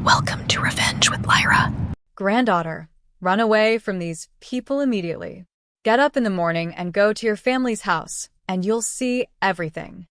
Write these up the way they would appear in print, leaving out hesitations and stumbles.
Welcome to Revenge with Lyra. Granddaughter, run away from these people immediately. Get up in the morning and go to your family's house, and you'll see everything.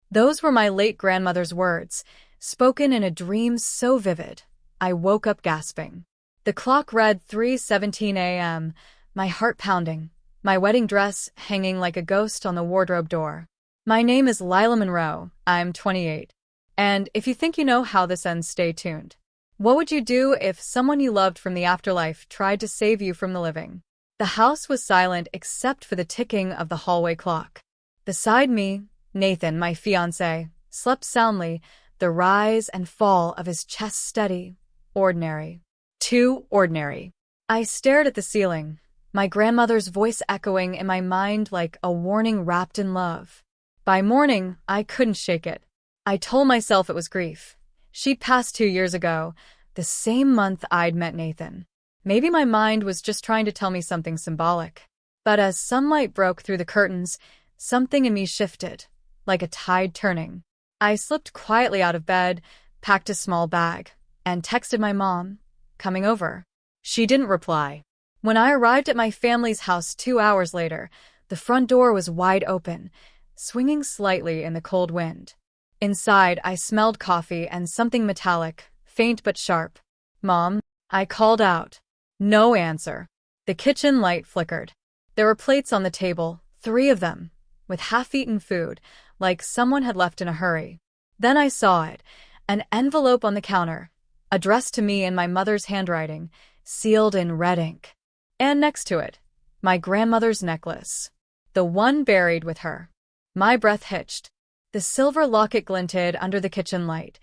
Those were my late grandmother's words, spoken in a dream so vivid, I woke up gasping. The clock read 3:17 a.m., my heart pounding, my wedding dress hanging like a ghost on the wardrobe door. My name is Lila Monroe, I'm 28. And if you think you know how this ends, stay tuned. What would you do if someone you loved from the afterlife tried to save you from the living? The house was silent except for the ticking of the hallway clock. Beside me, Nathan, my fiancé, slept soundly, the rise and fall of his chest steady. Ordinary. Too ordinary. I stared at the ceiling, my grandmother's voice echoing in my mind like a warning wrapped in love. By morning, I couldn't shake it. I told myself it was grief. She'd passed 2 years ago, the same month I'd met Nathan. Maybe my mind was just trying to tell me something symbolic. But as sunlight broke through the curtains, something in me shifted, like a tide turning. I slipped quietly out of bed, packed a small bag, and texted my mom, coming over. She didn't reply. When I arrived at my family's house 2 hours later, the front door was wide open, swinging slightly in the cold wind. Inside, I smelled coffee and something metallic, faint but sharp. "Mom," I called out. No answer. The kitchen light flickered. There were plates on the table, 3 of them, with half-eaten food, like someone had left in a hurry. Then I saw it, an envelope on the counter, addressed to me in my mother's handwriting, sealed in red ink. And next to it, my grandmother's necklace, the one buried with her. My breath hitched. The silver locket glinted under the kitchen light,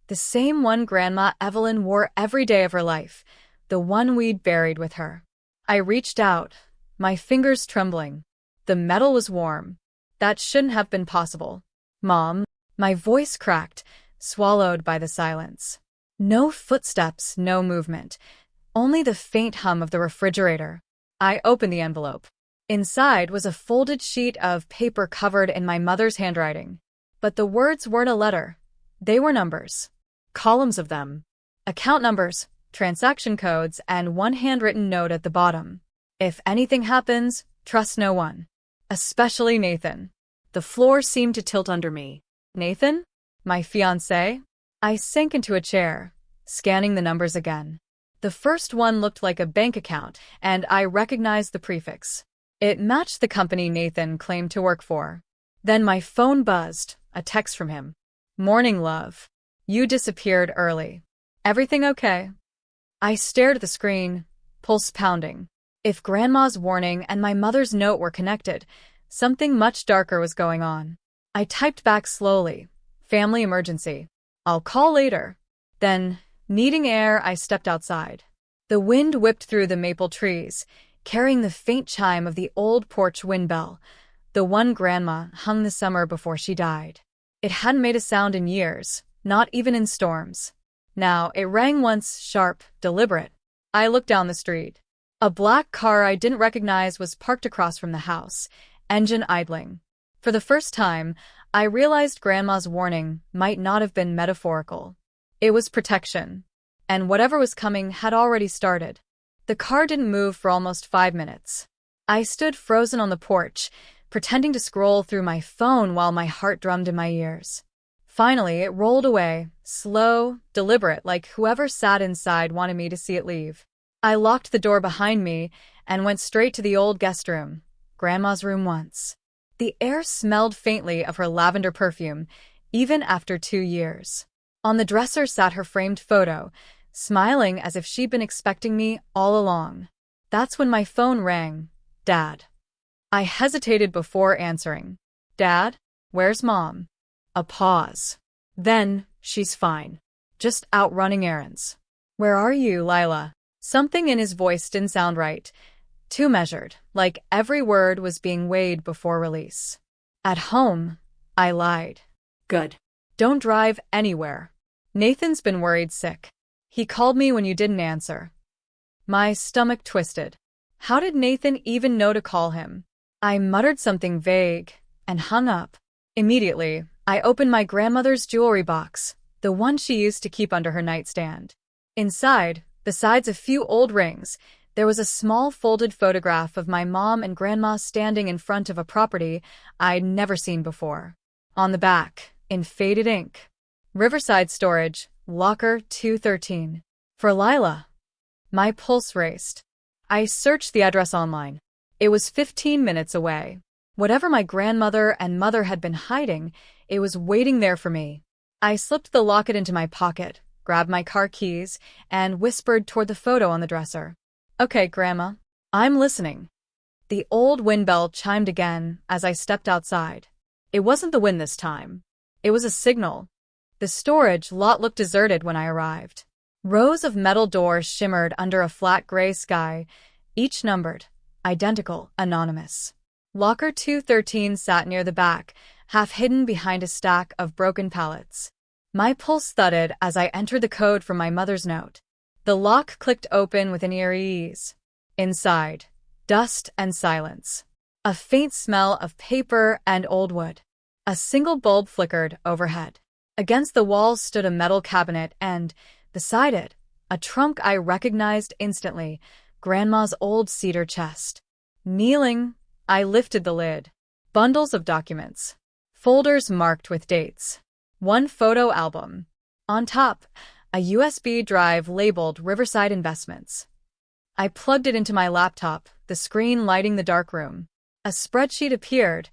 the same one Grandma Evelyn wore every day of her life, the one we'd buried with her. I reached out, my fingers trembling. The metal was warm. That shouldn't have been possible. "Mom," my voice cracked, swallowed by the silence. No footsteps, no movement, only the faint hum of the refrigerator. I opened the envelope. Inside was a folded sheet of paper covered in my mother's handwriting. But the words weren't a letter. They were numbers. Columns of them. Account numbers, transaction codes, and one handwritten note at the bottom. If anything happens, trust no one. Especially Nathan. The floor seemed to tilt under me. Nathan? My fiancé? I sank into a chair, scanning the numbers again. The first one looked like a bank account, and I recognized the prefix. It matched the company Nathan claimed to work for. Then my phone buzzed, a text from him. "Morning, love. You disappeared early. Everything okay?" I stared at the screen, pulse pounding. If Grandma's warning and my mother's note were connected, something much darker was going on. I typed back slowly. "Family emergency. I'll call later." Then, needing air, I stepped outside. The wind whipped through the maple trees, carrying the faint chime of the old porch wind bell, the one Grandma hung the summer before she died. It hadn't made a sound in years, not even in storms. Now it rang once, sharp, deliberate. I looked down the street. A black car I didn't recognize was parked across from the house, engine idling. For the first time, I realized Grandma's warning might not have been metaphorical. It was protection. And whatever was coming had already started. The car didn't move for almost 5 minutes. I stood frozen on the porch, pretending to scroll through my phone while my heart drummed in my ears. Finally, it rolled away, slow, deliberate, like whoever sat inside wanted me to see it leave. I locked the door behind me and went straight to the old guest room, Grandma's room once. The air smelled faintly of her lavender perfume, even after 2 years. On the dresser sat her framed photo, smiling as if she'd been expecting me all along. That's when my phone rang. Dad. I hesitated before answering. "Dad? Where's Mom?" A pause. Then, "She's fine. Just out running errands." "Where are you, Lila?" Something in his voice didn't sound right. Too measured, like every word was being weighed before release. "At home," I lied. "Good. Don't drive anywhere. Nathan's been worried sick. He called me when you didn't answer." My stomach twisted. How did Nathan even know to call him? I muttered something vague and hung up. Immediately, I opened my grandmother's jewelry box, the one she used to keep under her nightstand. Inside, besides a few old rings, there was a small folded photograph of my mom and grandma standing in front of a property I'd never seen before. On the back, in faded ink, Riverside Storage, Locker 213. For Lila. My pulse raced. I searched the address online. It was 15 minutes away. Whatever my grandmother and mother had been hiding, it was waiting there for me. I slipped the locket into my pocket, grabbed my car keys, and whispered toward the photo on the dresser. "Okay, Grandma. I'm listening." The old wind bell chimed again as I stepped outside. It wasn't the wind this time. It was a signal. The storage lot looked deserted when I arrived. Rows of metal doors shimmered under a flat gray sky, each numbered, identical, anonymous. Locker 213 sat near the back, half hidden behind a stack of broken pallets. My pulse thudded as I entered the code from my mother's note. The lock clicked open with an eerie ease. Inside, dust and silence. A faint smell of paper and old wood. A single bulb flickered overhead. Against the wall stood a metal cabinet and, beside it, a trunk I recognized instantly, Grandma's old cedar chest. Kneeling, I lifted the lid. Bundles of documents. Folders marked with dates. One photo album. On top, a USB drive labeled Riverside Investments. I plugged it into my laptop, the screen lighting the dark room. A spreadsheet appeared,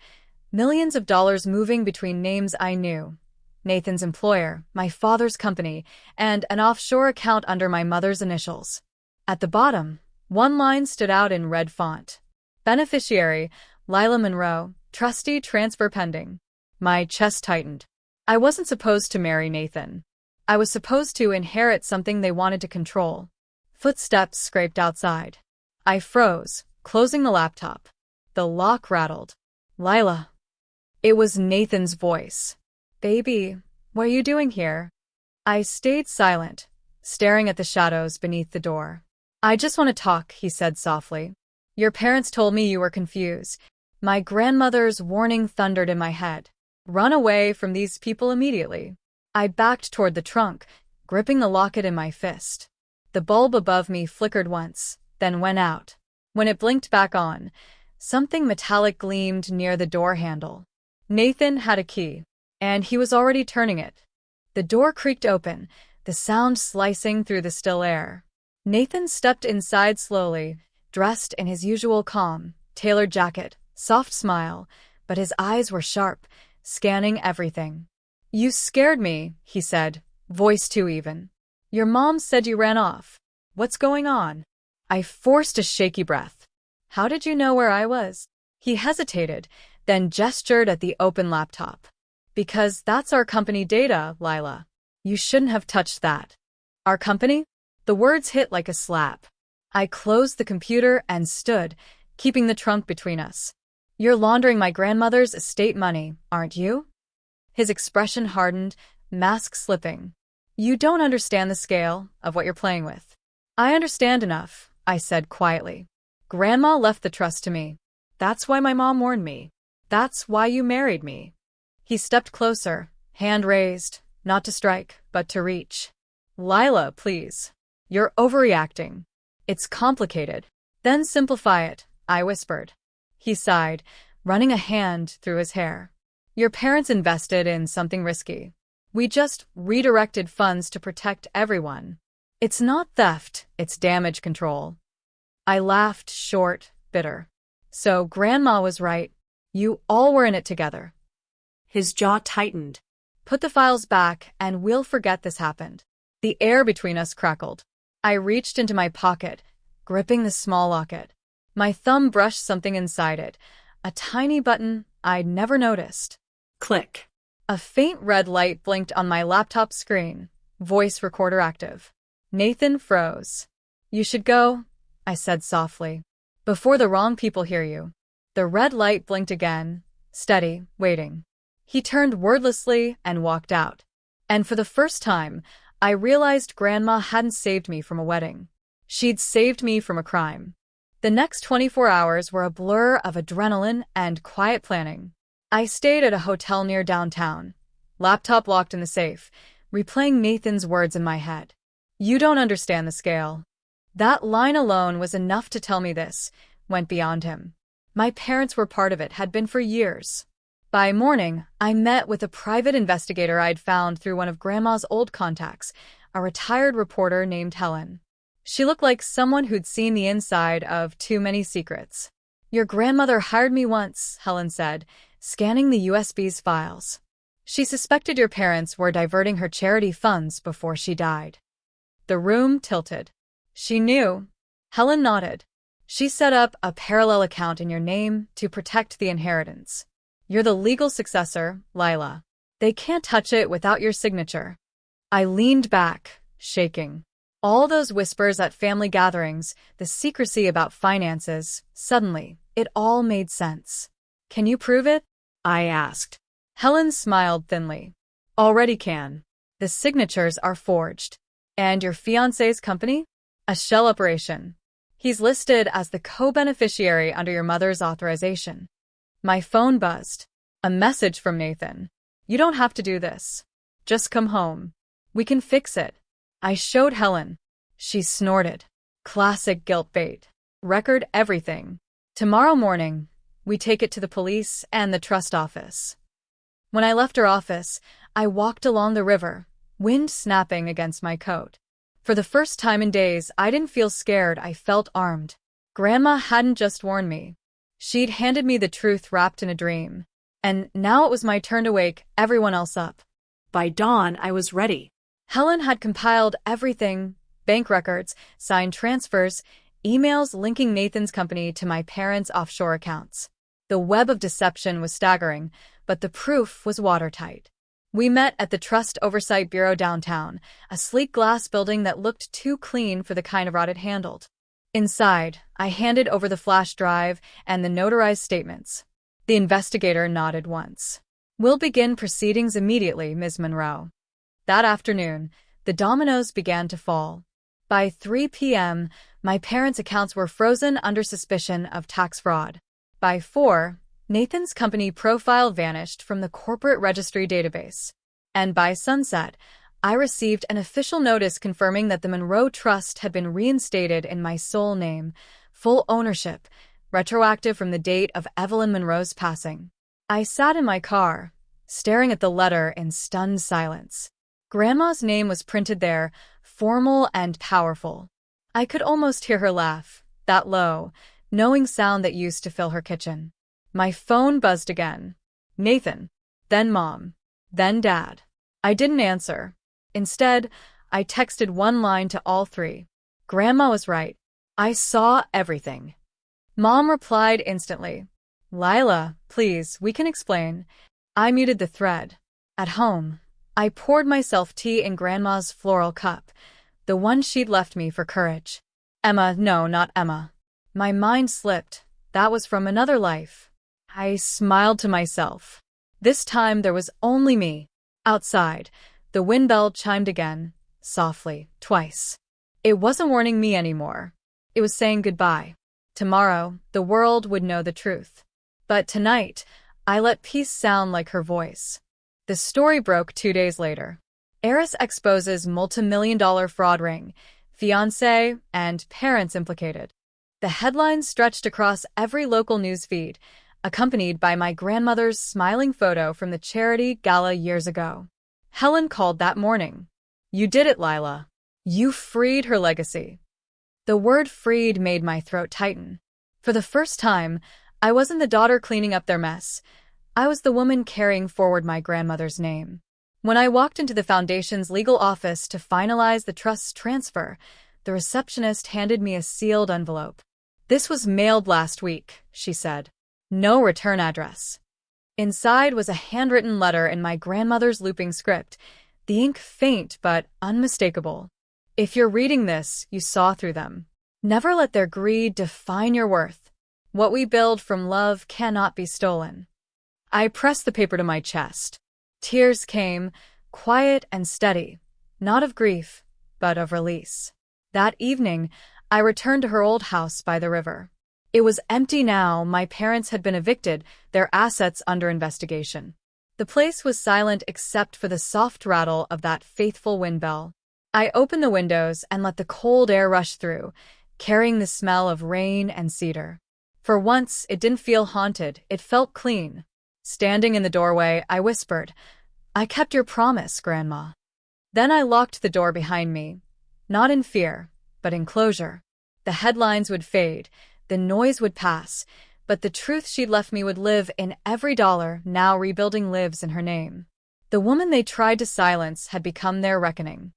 millions of dollars moving between names I knew. Nathan's employer, my father's company, and an offshore account under my mother's initials. At the bottom, one line stood out in red font. Beneficiary, Lila Monroe, trustee transfer pending. My chest tightened. I wasn't supposed to marry Nathan. I was supposed to inherit something they wanted to control. Footsteps scraped outside. I froze, closing the laptop. The lock rattled. "Lila." It was Nathan's voice. "Baby, what are you doing here?" I stayed silent, staring at the shadows beneath the door. "I just want to talk," he said softly. "Your parents told me you were confused." My grandmother's warning thundered in my head. "Run away from these people immediately." I backed toward the trunk, gripping the locket in my fist. The bulb above me flickered once, then went out. When it blinked back on, something metallic gleamed near the door handle. Nathan had a key, and he was already turning it. The door creaked open, the sound slicing through the still air. Nathan stepped inside slowly, dressed in his usual calm, tailored jacket, soft smile, but his eyes were sharp, scanning everything. "You scared me," he said, voice too even. "Your mom said you ran off. What's going on?" I forced a shaky breath. "How did you know where I was?" He hesitated, then gestured at the open laptop. "Because that's our company data, Lila. You shouldn't have touched that." "Our company?" The words hit like a slap. I closed the computer and stood, keeping the trunk between us. "You're laundering my grandmother's estate money, aren't you?" His expression hardened, mask slipping. "You don't understand the scale of what you're playing with." "I understand enough," I said quietly. "Grandma left the trust to me. That's why my mom warned me. That's why you married me." He stepped closer, hand raised, not to strike, but to reach. "Lila, please. You're overreacting. It's complicated." "Then simplify it," I whispered. He sighed, running a hand through his hair. "Your parents invested in something risky. We just redirected funds to protect everyone. It's not theft, it's damage control." I laughed, short, bitter. "So Grandma was right. You all were in it together." His jaw tightened. "Put the files back and we'll forget this happened." The air between us crackled. I reached into my pocket, gripping the small locket. My thumb brushed something inside it, a tiny button I'd never noticed. Click. A faint red light blinked on my laptop screen, voice recorder active. Nathan froze. "You should go," I said softly, "before the wrong people hear you." The red light blinked again, steady, waiting. He turned wordlessly and walked out. And for the first time, I realized Grandma hadn't saved me from a wedding. She'd saved me from a crime. The next 24 hours were a blur of adrenaline and quiet planning. I stayed at a hotel near downtown, laptop locked in the safe, replaying Nathan's words in my head. You don't understand the scale. That line alone was enough to tell me this went beyond him. My parents were part of it, had been for years. By morning, I met with a private investigator I'd found through one of Grandma's old contacts, a retired reporter named Helen. She looked like someone who'd seen the inside of too many secrets. Your grandmother hired me once, Helen said, scanning the USB's files. She suspected your parents were diverting her charity funds before she died. The room tilted. She knew. Helen nodded. She set up a parallel account in your name to protect the inheritance. You're the legal successor, Lila. They can't touch it without your signature. I leaned back, shaking. All those whispers at family gatherings, the secrecy about finances, suddenly, it all made sense. Can you prove it? I asked. Helen smiled thinly. Already can. The signatures are forged. And your fiancé's company? A shell operation. He's listed as the co-beneficiary under your mother's authorization. My phone buzzed. A message from Nathan. You don't have to do this. Just come home. We can fix it. I showed Helen. She snorted. Classic guilt bait. Record everything. Tomorrow morning, we take it to the police and the trust office. When I left her office, I walked along the river, wind snapping against my coat. For the first time in days, I didn't feel scared, I felt armed. Grandma hadn't just warned me. She'd handed me the truth wrapped in a dream. And now it was my turn to wake everyone else up. By dawn, I was ready. Helen had compiled everything: bank records, signed transfers, emails linking Nathan's company to my parents' offshore accounts. The web of deception was staggering, but the proof was watertight. We met at the Trust Oversight Bureau downtown, a sleek glass building that looked too clean for the kind of rot it handled. Inside, I handed over the flash drive and the notarized statements. The investigator nodded once. We'll begin proceedings immediately, Ms. Monroe. That afternoon, the dominoes began to fall. By 3 p.m., my parents' accounts were frozen under suspicion of tax fraud. By 4, Nathan's company profile vanished from the corporate registry database. And by sunset, I received an official notice confirming that the Monroe Trust had been reinstated in my sole name, full ownership, retroactive from the date of Evelyn Monroe's passing. I sat in my car, staring at the letter in stunned silence. Grandma's name was printed there, formal and powerful. I could almost hear her laugh, that low, knowing sound that used to fill her kitchen. My phone buzzed again. Nathan, then Mom, then Dad. I didn't answer. Instead, I texted one line to all three. Grandma was right. I saw everything. Mom replied instantly. Lila, please, we can explain. I muted the thread. At home, I poured myself tea in Grandma's floral cup, the one she'd left me for courage. Emma, no, not Emma. My mind slipped. That was from another life. I smiled to myself. This time there was only me. Outside, the wind bell chimed again, softly, twice. It wasn't warning me anymore. It was saying goodbye. Tomorrow, the world would know the truth. But tonight, I let peace sound like her voice. The story broke 2 days later. Heiress exposes multi-million-dollar fraud ring, fiancé, and parents implicated. The headlines stretched across every local news feed, accompanied by my grandmother's smiling photo from the charity gala years ago. Helen called that morning. You did it, Lila. You freed her legacy. The word freed made my throat tighten. For the first time, I wasn't the daughter cleaning up their mess. I was the woman carrying forward my grandmother's name. When I walked into the foundation's legal office to finalize the trust's transfer, the receptionist handed me a sealed envelope. This was mailed last week, she said. No return address. Inside was a handwritten letter in my grandmother's looping script, the ink faint but unmistakable. If you're reading this, you saw through them. Never let their greed define your worth. What we build from love cannot be stolen. I pressed the paper to my chest. Tears came, quiet and steady, not of grief, but of release. That evening, I returned to her old house by the river. It was empty now. My parents had been evicted, their assets under investigation. The place was silent except for the soft rattle of that faithful wind bell. I opened the windows and let the cold air rush through, carrying the smell of rain and cedar. For once, it didn't feel haunted, it felt clean. Standing in the doorway, I whispered, "I kept your promise, Grandma." Then I locked the door behind me, not in fear, but in closure. The headlines would fade, the noise would pass, but the truth she'd left me would live in every dollar now rebuilding lives in her name. The woman they tried to silence had become their reckoning.